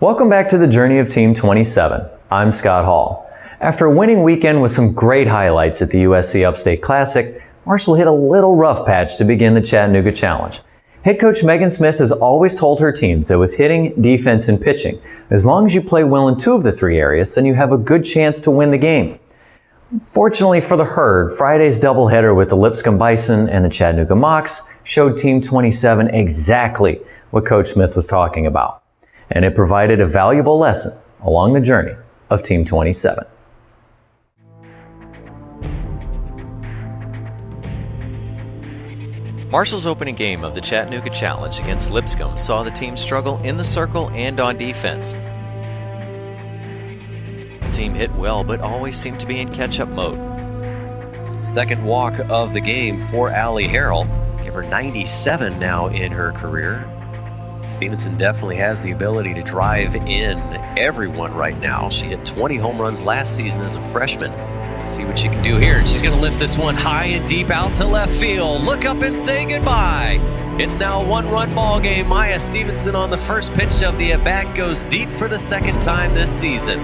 Welcome back to the journey of Team 27. I'm Scott Hall. After a winning weekend with some great highlights at the USC Upstate Classic, Marshall hit a little rough patch to begin the Chattanooga Challenge. Head coach Megan Smith has always told her teams that with hitting, defense, and pitching, as long as you play well in two of the three areas, then you have a good chance to win the game. Fortunately for the Herd, Friday's doubleheader with the Lipscomb Bison and the Chattanooga Mocs showed Team 27 exactly what Coach Smith was talking about, and it provided a valuable lesson along the journey of Team 27. Marshall's opening game of the Chattanooga Challenge against Lipscomb saw the team struggle in the circle and on defense. The team hit well, but always seemed to be in catch-up mode. Second walk of the game for Allie Harrell. Give her 97 now in her career. Stevenson definitely has the ability to drive in everyone right now. She hit 20 home runs last season as a freshman. Let's see what she can do here. And she's going to lift this one high and deep out to left field. Look up and say goodbye. It's now a one-run ball game. Maya Stevenson on the first pitch of the at-bat goes deep for the second time this season.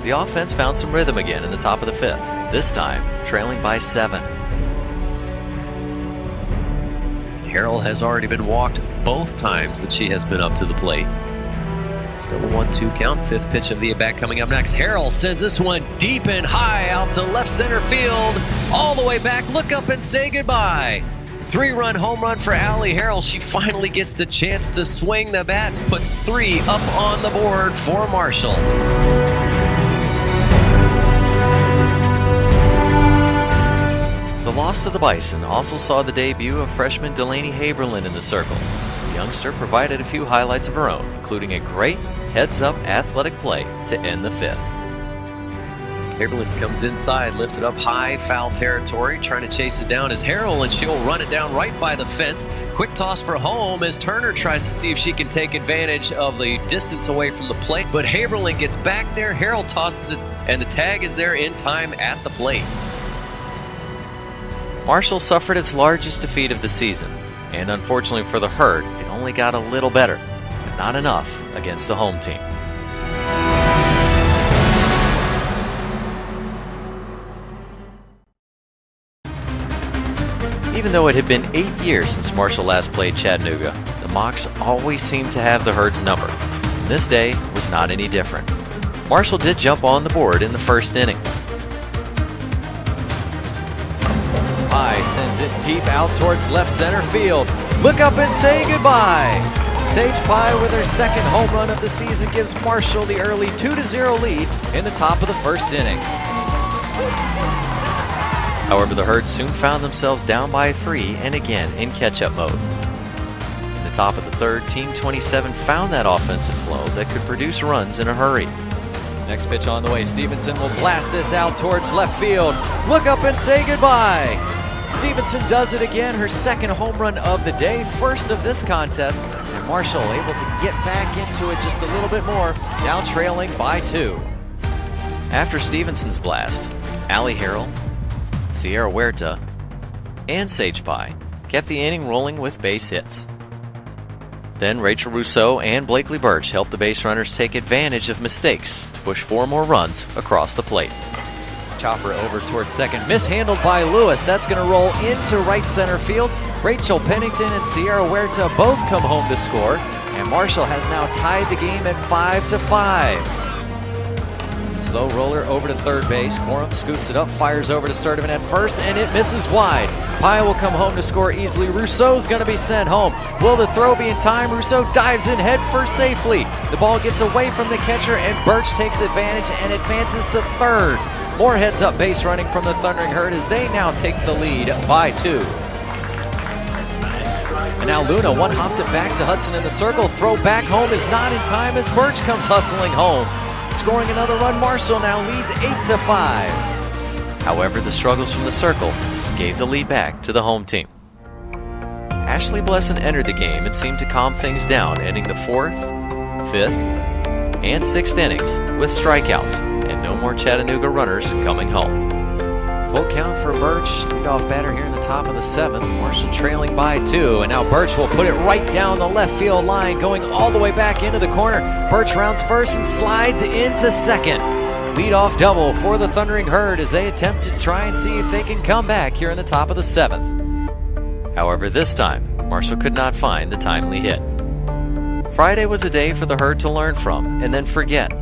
The offense found some rhythm again in the top of the fifth, this time trailing by 7. Harrell has already been walked both times that she has been up to the plate. Still a 1-2 count. Fifth pitch of the at-bat coming up next. Harrell sends this one deep and high out to left center field. All the way back. Look up and say goodbye. 3-run home run for Allie Harrell. She finally gets the chance to swing the bat and puts 3 up on the board for Marshall. The loss to the Bison also saw the debut of freshman Delaney Haberlin in the circle. The youngster provided a few highlights of her own, including a great heads-up athletic play to end the fifth. Haberlin comes inside, lifted up high, foul territory, trying to chase it down as Harrell, and she'll run it down right by the fence. Quick toss for home as Turner tries to see if she can take advantage of the distance away from the plate, but Haberlin gets back there, Harrell tosses it, and the tag is there in time at the plate. Marshall suffered its largest defeat of the season, and unfortunately for the Herd, it only got a little better, but not enough against the home team. Even though it had been 8 years since Marshall last played Chattanooga, the Mocs always seemed to have the Herd's number. This day was not any different. Marshall did jump on the board in the first inning. Pye sends it deep out towards left center field. Look up and say goodbye. Sage Pye with her second home run of the season gives Marshall the early 2-0 lead in the top of the first inning. However, the Herd soon found themselves down by 3 and again in catch-up mode. In the top of the third, Team 27 found that offensive flow that could produce runs in a hurry. Next pitch on the way, Stevenson will blast this out towards left field. Look up and say goodbye. Stevenson does it again, her second home run of the day, first of this contest, and Marshall able to get back into it just a little bit more, now trailing by 2. After Stevenson's blast, Allie Harrell, Sierra Huerta, and Sage Pye kept the inning rolling with base hits. Then Rachel Rousseau and Blakely Birch helped the base runners take advantage of mistakes to push 4 more runs across the plate. Chopper over towards second, mishandled by Lewis. That's going to roll into right center field. Rachel Pennington and Sierra Huerta both come home to score, and Marshall has now tied the game at 5-5. Slow roller over to third base. Corum scoops it up, fires over to Sturdivant at first, and it misses wide. Pye will come home to score easily. Rousseau's going to be sent home. Will the throw be in time? Rousseau dives in head first safely. The ball gets away from the catcher, and Birch takes advantage and advances to third. More heads-up base running from the Thundering Herd as they now take the lead by 2. And now Luna one-hops it back to Hudson in the circle. Throw back home is not in time as Birch comes hustling home. Scoring another run, Marshall now leads 8-5. However, the struggles from the circle gave the lead back to the home team. Ashley Blesson entered the game and seemed to calm things down, ending the 4th, 5th, and 6th innings with strikeouts and no more Chattanooga runners coming home. Full count for Birch, leadoff batter here in the top of the 7th. Marshall trailing by 2, and now Birch will put it right down the left field line, going all the way back into the corner. Birch rounds first and slides into second. Leadoff double for the Thundering Herd as they attempt to try and see if they can come back here in the top of the 7th. However, this time, Marshall could not find the timely hit. Friday was a day for the Herd to learn from and then forget,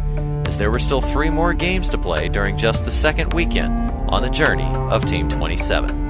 as there were still 3 more games to play during just the second weekend on the journey of Team 27.